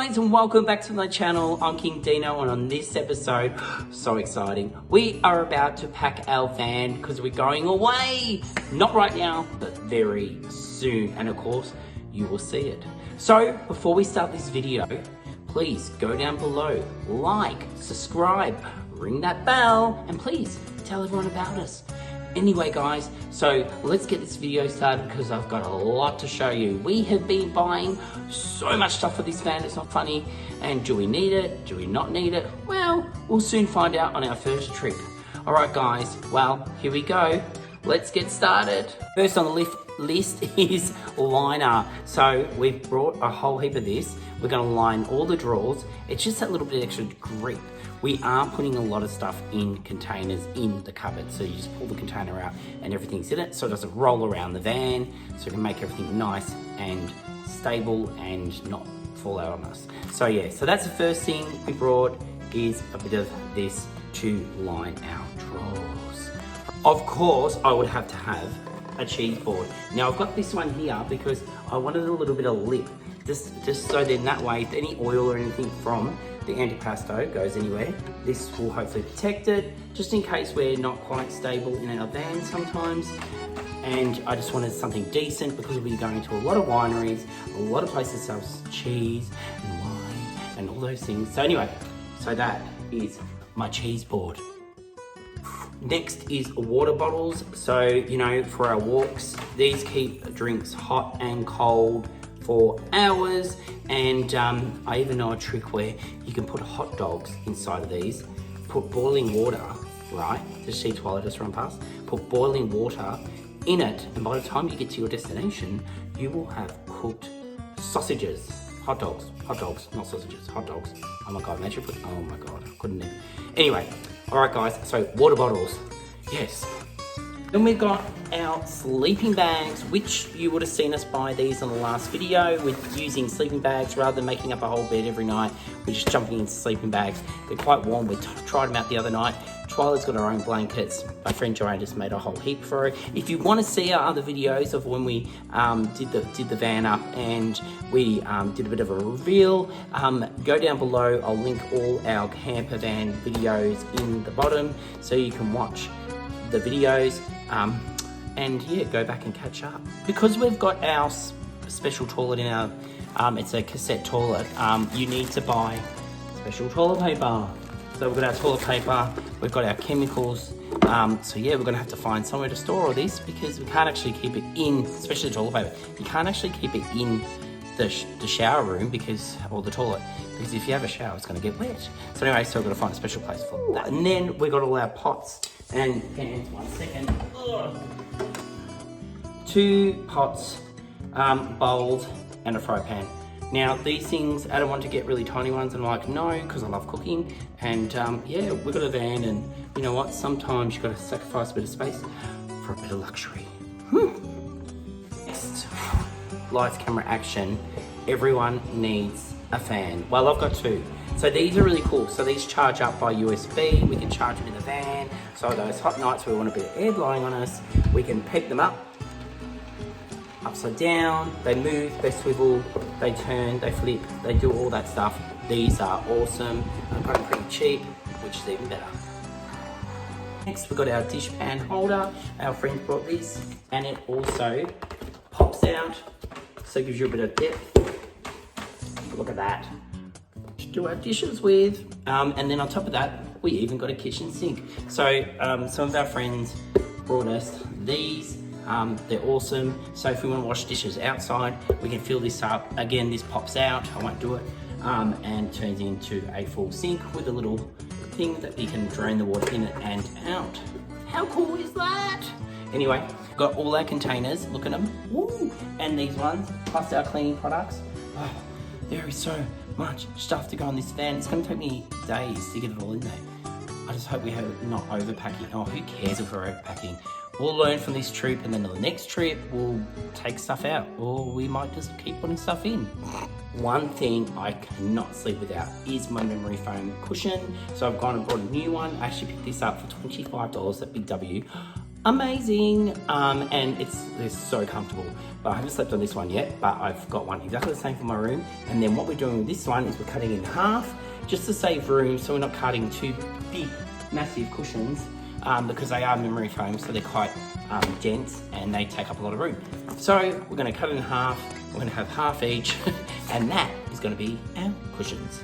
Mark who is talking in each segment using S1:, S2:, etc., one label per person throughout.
S1: Guys, and welcome back to my channel. I'm King Dino, and on this episode, so exciting, we are about to pack our van because we're going away. Not right now, but very soon, and of course you will see it. So before we start this video, please go down below, like, subscribe, ring that bell, and please tell everyone about us. Anyway guys, so let's get this video started because I've got a lot to show you. We have been buying so much stuff for this van, it's not funny. And do we need it? Do we not need it? Well, we'll soon find out on our first trip. Alright guys, well, here we go. Let's get started. First on the list is liner. So we've brought a whole heap of this. We're gonna line all the drawers. It's just that little bit extra grip. We are putting a lot of stuff in containers in the cupboard. So you just pull the container out and everything's in it, so it doesn't roll around the van, so it can make everything nice and stable and not fall out on us. So yeah, so that's the first thing we brought, is a bit of this to line our drawers. Of course, I would have to have a cheese board. Now I've got this one here because I wanted a little bit of lip, just so then that way, if any oil or anything from the antipasto goes anywhere, this will hopefully protect it, just in case we're not quite stable in our van sometimes. And I just wanted something decent because we'll be going to a lot of wineries, a lot of places that sell cheese and wine and all those things. So anyway, so that is my cheese board. Next is water bottles. So, you know, for our walks, these keep drinks hot and cold for hours. And I even know a trick where you can put hot dogs inside of these, put boiling water, right? The sheets while I just run past, put boiling water in it, and by the time you get to your destination, you will have cooked sausages. Hot dogs, not sausages, hot dogs. Oh my God, imagine put, oh my God, I couldn't even. Anyway, all right guys, so water bottles, yes. Then we've got our sleeping bags, which you would have seen us buy these on the last video with using sleeping bags rather than making up a whole bed every night. We're just jumping into sleeping bags. They're quite warm. We tried them out the other night. Twyla's got her own blankets. My friend Joanne just made a whole heap for her. If you want to see our other videos of when we did the van up and we did a bit of a reveal, go down below. I'll link all our camper van videos in the bottom so you can watch the videos. And yeah, go back and catch up. Because we've got our special toilet in our, it's a cassette toilet, you need to buy special toilet paper. So we've got our toilet paper, we've got our chemicals, so yeah, we're gonna have to find somewhere to store all this because we can't actually keep it in, especially the toilet paper, you can't actually keep it in the shower room because, or the toilet, because if you have a shower, it's gonna get wet. So anyway, so we've got to find a special place for that. And then we've got all our pots and pans, 1 second. Ugh. 2 pots, bowls, and a fry pan. Now these things, I don't want to get really tiny ones, and I'm like, no, because I love cooking. And yeah, we've got a van, and you know what? Sometimes you've got to sacrifice a bit of space for a bit of luxury. Next, lights, camera, action. Everyone needs a fan. Well, I've got 2. So these are really cool. So these charge up by USB. We can charge them in the van. So those hot nights where we want a bit of air blowing on us, we can pick them up, upside down, they move, they swivel, they turn, they flip, they do all that stuff. These are awesome. I got them pretty cheap, which is even better. Next, we've got our dish pan holder. Our friends brought this, and it also pops out, so it gives you a bit of depth. Look at that. To do our dishes with. And then on top of that, we even got a kitchen sink. So some of our friends brought us these. They're awesome. So if we want to wash dishes outside, we can fill this up. Again, this pops out, I won't do it, and turns into a full sink with a little thing that you can drain the water in it and out. How cool is that? Anyway, got all our containers, look at them. Woo! And these ones, plus our cleaning products. Oh, there is so much stuff to go on this van. It's going to take me days to get it all in there. I just hope we have not overpacking. Oh, who cares if we're overpacking? We'll learn from this trip, and then on the next trip, we'll take stuff out, or we might just keep putting stuff in. One thing I cannot sleep without is my memory foam cushion. So I've gone and bought a new one. I actually picked this up for $25 at Big W. amazing, and they're so comfortable. But I haven't slept on this one yet, but I've got one exactly the same for my room. And then what we're doing with this one is we're cutting in half just to save room, so we're not cutting two big, massive cushions, because they are memory foam, so they're quite dense and they take up a lot of room. So we're going to cut it in half. We're going to have half each, and that is going to be our cushions.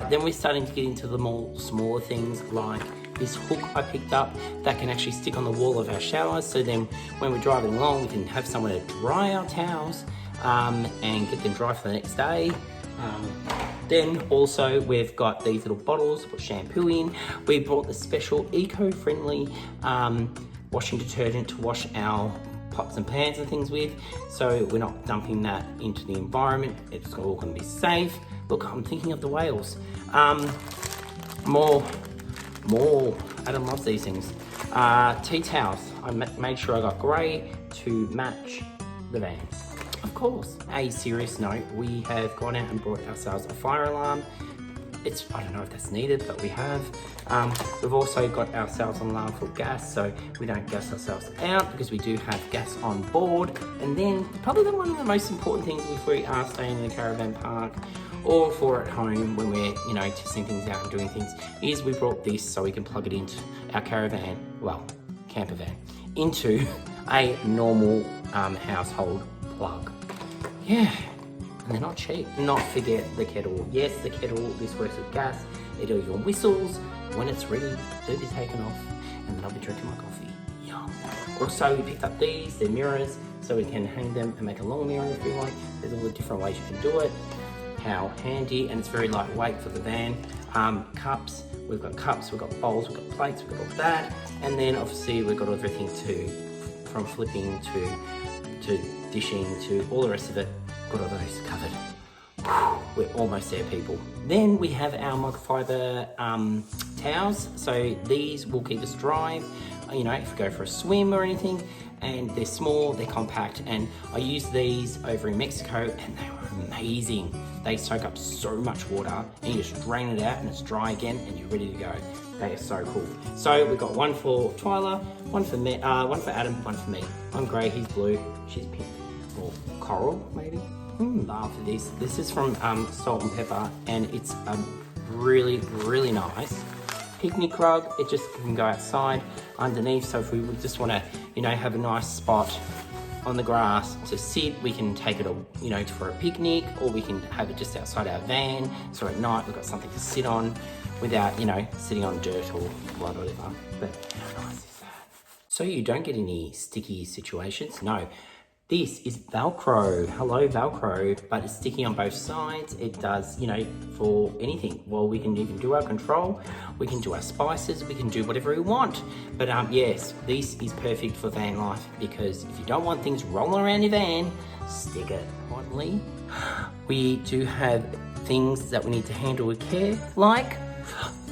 S1: Then we're starting to get into the more smaller things, like this hook I picked up that can actually stick on the wall of our showers, so then when we're driving along we can have somewhere to dry our towels and get them dry for the next day. Then also we've got these little bottles to put shampoo in. We brought the special eco-friendly washing detergent to wash our pots and pans and things with, so we're not dumping that into the environment. It's all going to be safe. Look, I'm thinking of the whales. More. Adam loves these things. Tea towels. I made sure I got grey to match the van. Of course. A serious note, we have gone out and brought ourselves a fire alarm. I don't know if that's needed, but we have. We've also got ourselves an alarm for gas, so we don't gas ourselves out because we do have gas on board. And then probably one of the most important things if we are staying in a caravan park or for at home when we're, testing things out and doing things, is we brought this so we can plug it into our caravan, well, camper van, into a normal household plug. Yeah, and they're not cheap. Not forget the kettle. Yes, the kettle, this works with gas. It'll your whistles. When it's ready, they'll be taken off, and then I'll be drinking my coffee. Yum. Also, we picked up these, they're mirrors, so we can hang them and make a long mirror if we want. There's all the different ways you can do it. How handy, and it's very lightweight for the van. Cups, we've got bowls, we've got plates, we've got all that, and then obviously we've got everything from flipping to dishing to all the rest of it. Got all those covered. Whew, we're almost there, people. Then we have our microfiber towels, so these will keep us dry, if we go for a swim or anything. And they're small, they're compact, and I used these over in Mexico and they were amazing. They soak up so much water and you just drain it out and it's dry again and you're ready to go. They are so cool. So we've got one for Twyla, one for Adam, one for me. I'm grey, he's blue, she's pink, or coral maybe. Love this. This is from Salt and Pepper, and it's really, really nice picnic rug. It just can go outside underneath, so if we would just want to have a nice spot on the grass to sit, we can take it for a picnic, or we can have it just outside our van, so at night we've got something to sit on without sitting on dirt or blood or whatever. But how nice is that? So you don't get any sticky situations. No, this is Velcro. Hello, Velcro, but it's sticky on both sides. It does, for anything. Well, we can even do our control, we can do our spices, we can do whatever we want. But yes, this is perfect for van life, because if you don't want things rolling around your van, stick it only. We do have things that we need to handle with care, like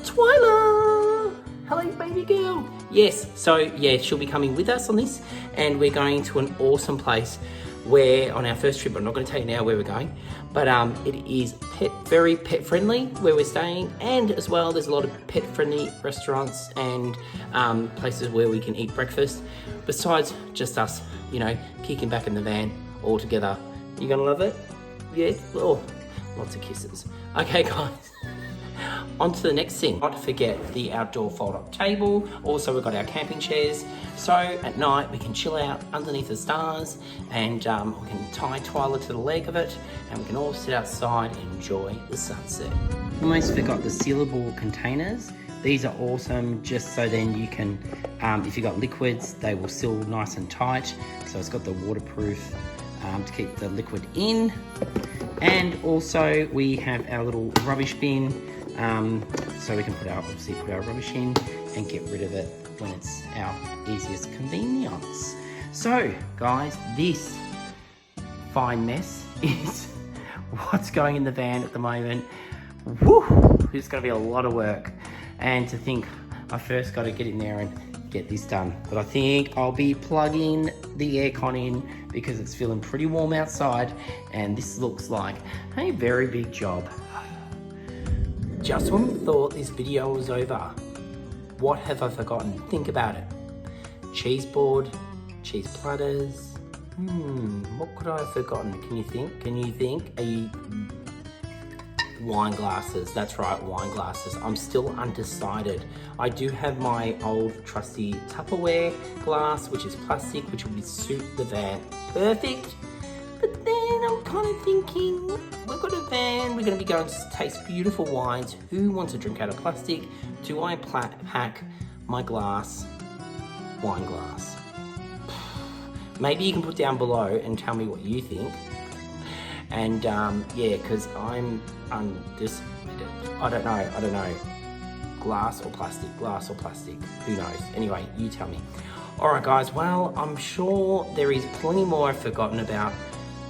S1: Twyla. Hello, baby girl. Yes, so yeah, she'll be coming with us on this, and we're going to an awesome place where on our first trip, I'm not going to tell you now where we're going, but it is very pet friendly where we're staying, and as well there's a lot of pet friendly restaurants and places where we can eat breakfast, besides just us, kicking back in the van all together. You gonna love it? Yeah? Oh, lots of kisses. Okay, guys. On to the next thing. Not to forget the outdoor fold-up table. Also, we've got our camping chairs. So at night we can chill out underneath the stars, and we can tie Twyla to the leg of it, and we can all sit outside and enjoy the sunset. Almost forgot the sealable containers. These are awesome, just so then you can, if you've got liquids, they will seal nice and tight. So it's got the waterproof to keep the liquid in. And also we have our little rubbish bin, so we can put our rubbish in and get rid of it when it's our easiest convenience. So guys, this fine mess is what's going in the van at the moment. Woo! It's going to be a lot of work, and to think I first got to get in there and get this done. But I think I'll be plugging the aircon in because it's feeling pretty warm outside, and this looks like a very big job. Just when we thought this video was over, what have I forgotten? Think about it. cheese board, cheese platters. What could I have forgotten? Can you think? Wine glasses, that's right, wine glasses. I'm still undecided. I do have my old trusty Tupperware glass, which is plastic, which would suit the van perfect. But then I'm kind of thinking, we've got a van, we're going to be going to taste beautiful wines. Who wants to drink out of plastic? Do I pack my wine glass? Maybe you can put down below and tell me what you think. And yeah, because I'm undecided. I don't know. Glass or plastic, who knows? Anyway, you tell me. All right, guys, well, I'm sure there is plenty more I've forgotten about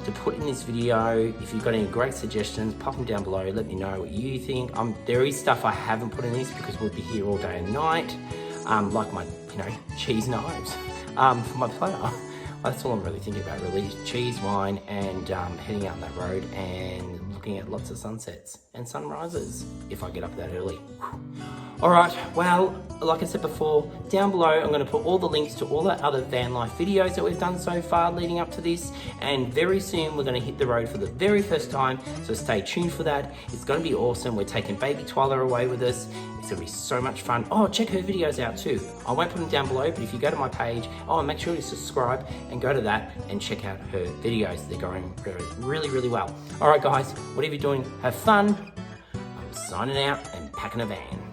S1: to put in this video. If you've got any great suggestions, pop them down below. Let me know what you think. There is stuff I haven't put in this because we'll be here all day and night, like my, cheese knives for my platter. That's all I'm really thinking about, really. Cheese, wine, and heading out that road and looking at lots of sunsets and sunrises if I get up that early. All right, well, like I said before, down below I'm going to put all the links to all the other van life videos that we've done so far leading up to this, and very soon we're going to hit the road for the very first time, so stay tuned for that. It's going to be awesome. We're taking baby Twyla away with us. It's going to be so much fun. Oh, check her videos out too. I won't put them down below, but if you go to my page, make sure you subscribe and go to that and check out her videos. They're going really, really well. All right, guys, whatever you're doing, have fun. I'm signing out and packing a van.